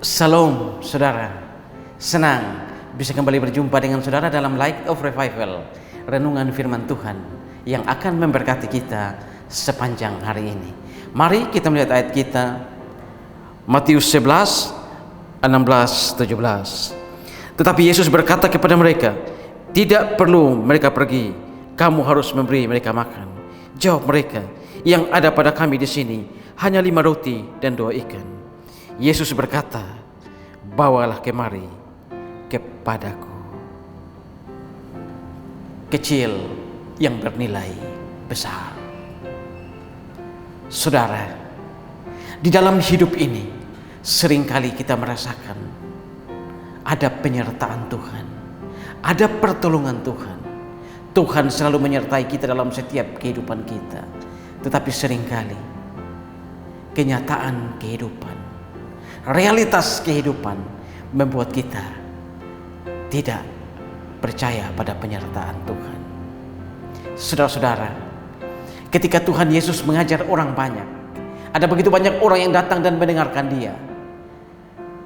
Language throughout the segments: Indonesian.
Salam saudara, senang bisa kembali berjumpa dengan saudara dalam Light of Revival, renungan firman Tuhan yang akan memberkati kita sepanjang hari ini. Mari kita melihat ayat kita, Matius 11, 16, 17. Tetapi Yesus berkata kepada mereka, tidak perlu mereka pergi, kamu harus memberi mereka makan. Jawab mereka, yang ada pada kami di sini hanya 5 roti dan 2 ikan. Yesus berkata, bawalah kemari kepadaku. Kecil yang bernilai besar. Saudara, di dalam hidup ini seringkali kita merasakan ada penyertaan Tuhan, ada pertolongan Tuhan. Tuhan selalu menyertai kita dalam setiap kehidupan kita. Tetapi seringkali kenyataan kehidupan, realitas kehidupan membuat kita tidak percaya pada penyertaan Tuhan. Saudara-saudara, ketika Tuhan Yesus mengajar orang banyak, ada begitu banyak orang yang datang dan mendengarkan Dia.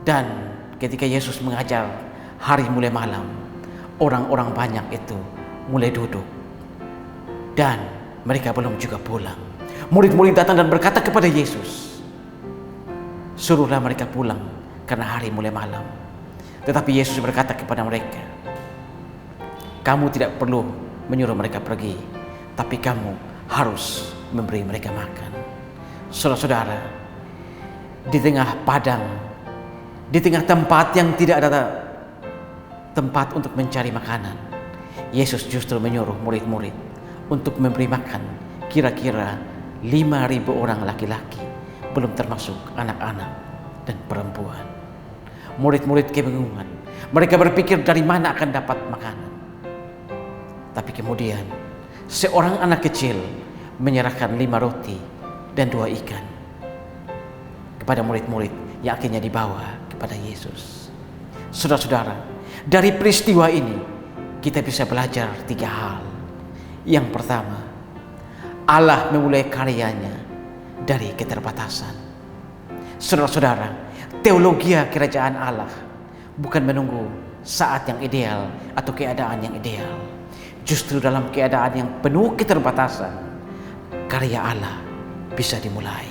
Dan ketika Yesus mengajar hari mulai malam, orang-orang banyak itu mulai duduk dan mereka belum juga pulang. Murid-murid datang dan berkata kepada Yesus, suruhlah mereka pulang karena hari mulai malam. Tetapi Yesus berkata kepada mereka, kamu tidak perlu menyuruh mereka pergi, tapi kamu harus memberi mereka makan. Saudara-saudara, di tengah padang, di tengah tempat yang tidak ada tempat untuk mencari makanan, Yesus justru menyuruh murid-murid untuk memberi makan kira-kira 5.000 orang laki-laki, belum termasuk anak-anak dan perempuan. Murid-murid kebingungan. Mereka berpikir dari mana akan dapat makanan. Tapi kemudian seorang anak kecil menyerahkan 5 roti dan 2 ikan kepada murid-murid yang akhirnya dibawa kepada Yesus. Saudara-saudara, dari peristiwa ini kita bisa belajar 3 hal. Yang pertama, Allah memulai karyanya dari keterbatasan. Saudara-saudara, teologi kerajaan Allah bukan menunggu saat yang ideal atau keadaan yang ideal. Justru dalam keadaan yang penuh keterbatasan, karya Allah bisa dimulai.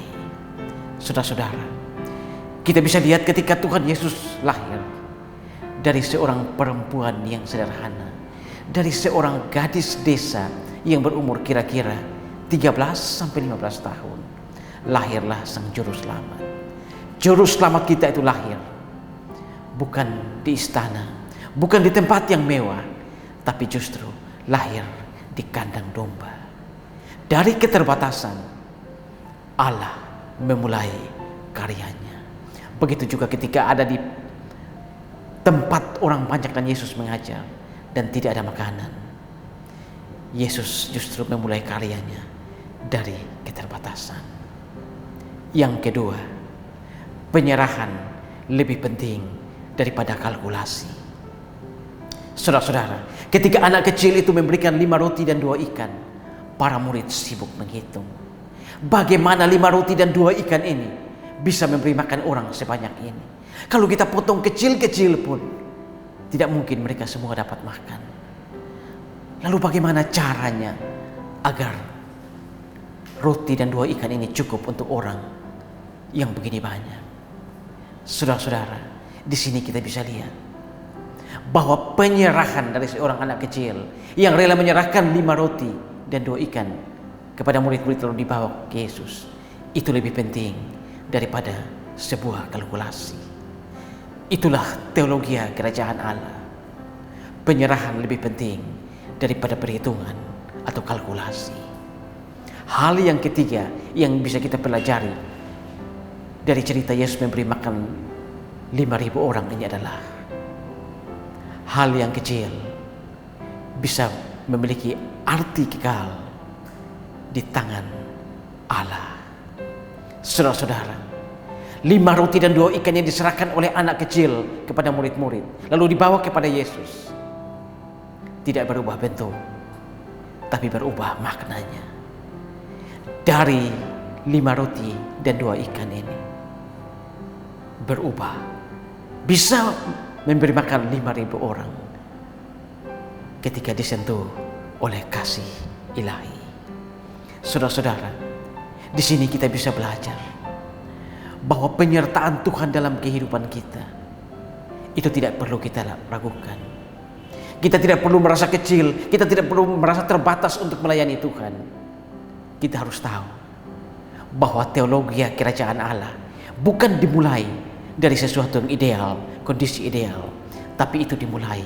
Saudara-saudara, kita bisa lihat ketika Tuhan Yesus lahir dari seorang perempuan yang sederhana, dari seorang gadis desa yang berumur kira-kira 13-15 tahun. Lahirlah sang juru selamat. Juru selamat kita itu lahir bukan di istana, bukan di tempat yang mewah, tapi justru lahir di kandang domba. Dari keterbatasan Allah memulai karyanya. Begitu juga ketika ada di tempat orang banyak dan Yesus mengajar dan tidak ada makanan, Yesus justru memulai karyanya dari keterbatasan. Yang kedua, penyerahan lebih penting daripada kalkulasi. Saudara-saudara, ketika anak kecil itu memberikan 5 roti dan 2 ikan, para murid sibuk menghitung bagaimana 5 roti dan 2 ikan ini bisa memberi makan orang sebanyak ini. Kalau kita potong kecil-kecil pun tidak mungkin mereka semua dapat makan. Lalu bagaimana caranya agar roti dan 2 ikan ini cukup untuk orang yang begini banyak? Saudara-saudara, di sini kita bisa lihat bahwa penyerahan dari seorang anak kecil yang rela menyerahkan 5 roti dan 2 ikan kepada murid-murid lalu dibawa ke Yesus, itu lebih penting daripada sebuah kalkulasi. Itulah teologi kerajaan Allah. Penyerahan lebih penting daripada perhitungan atau kalkulasi. Hal yang ketiga yang bisa kita pelajari dari cerita Yesus memberi makan 5.000 orang ini adalah hal yang kecil bisa memiliki arti kekal di tangan Allah. Saudara-saudara, 5 roti dan 2 ikan yang diserahkan oleh anak kecil kepada murid-murid lalu dibawa kepada Yesus tidak berubah bentuk, tapi berubah maknanya. Dari 5 roti dan 2 ikan ini berubah bisa memberi makan 5.000 orang ketika disentuh oleh kasih ilahi. Saudara-saudara, di sini kita bisa belajar bahwa penyertaan Tuhan dalam kehidupan kita itu tidak perlu kita ragukan. Kita tidak perlu merasa kecil, kita tidak perlu merasa terbatas untuk melayani Tuhan. Kita harus tahu bahwa teologi kerajaan Allah bukan dimulai dari sesuatu yang ideal, kondisi ideal, tapi itu dimulai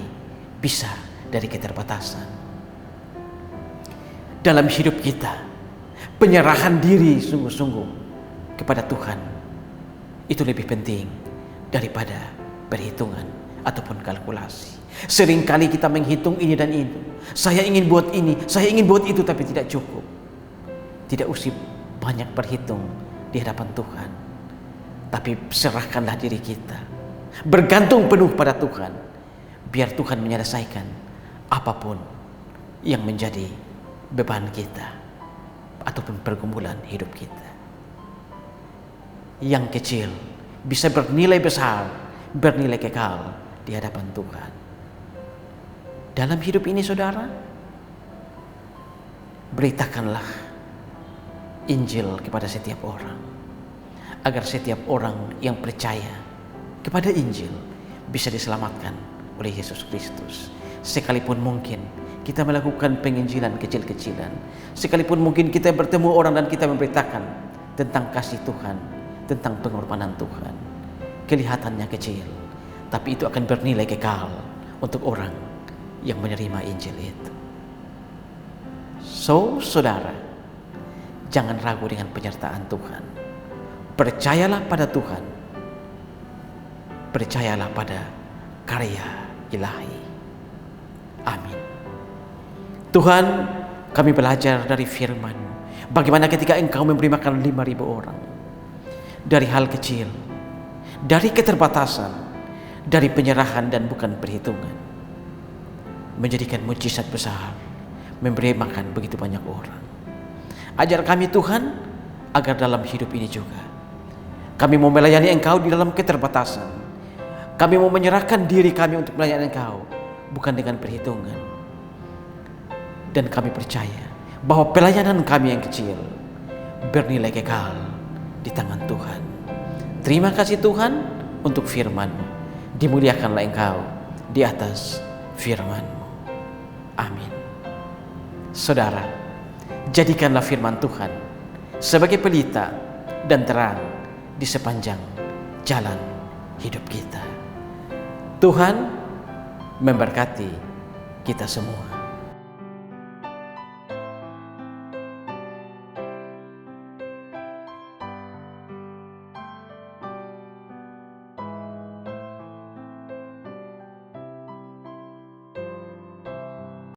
bisa dari keterbatasan. Dalam hidup kita, penyerahan diri sungguh-sungguh kepada Tuhan itu lebih penting daripada perhitungan ataupun kalkulasi. Seringkali kita menghitung ini dan itu. Saya ingin buat ini, saya ingin buat itu, tapi tidak cukup. Tidak usah banyak berhitung di hadapan Tuhan. Tapi serahkanlah diri kita, bergantung penuh pada Tuhan, biar Tuhan menyelesaikan apapun yang menjadi beban kita ataupun pergumulan hidup kita. Yang kecil bisa bernilai besar, bernilai kekal di hadapan Tuhan. Dalam hidup ini, saudara, beritakanlah Injil kepada setiap orang, agar setiap orang yang percaya kepada Injil bisa diselamatkan oleh Yesus Kristus. Sekalipun mungkin kita melakukan penginjilan kecil-kecilan, sekalipun mungkin kita bertemu orang dan kita memberitakan tentang kasih Tuhan, tentang pengorbanan Tuhan, kelihatannya kecil, tapi itu akan bernilai kekal untuk orang yang menerima Injil itu. So, saudara, jangan ragu dengan penyertaan Tuhan. Percayalah pada Tuhan. Percayalah pada karya ilahi. Amin. Tuhan, kami belajar dari firman, bagaimana ketika Engkau memberi makan 5.000 orang. Dari hal kecil, dari keterbatasan, dari penyerahan dan bukan perhitungan, menjadikan mujizat besar, memberi makan begitu banyak orang. Ajar kami Tuhan, agar dalam hidup ini juga kami mau melayani Engkau di dalam keterbatasan. Kami mau menyerahkan diri kami untuk melayani Engkau, bukan dengan perhitungan. Dan kami percaya bahwa pelayanan kami yang kecil bernilai kekal di tangan Tuhan. Terima kasih Tuhan untuk firman-Mu. Dimuliakanlah Engkau di atas firman-Mu. Amin. Saudara, jadikanlah firman Tuhan sebagai pelita dan terang di sepanjang jalan hidup kita. Tuhan memberkati kita semua.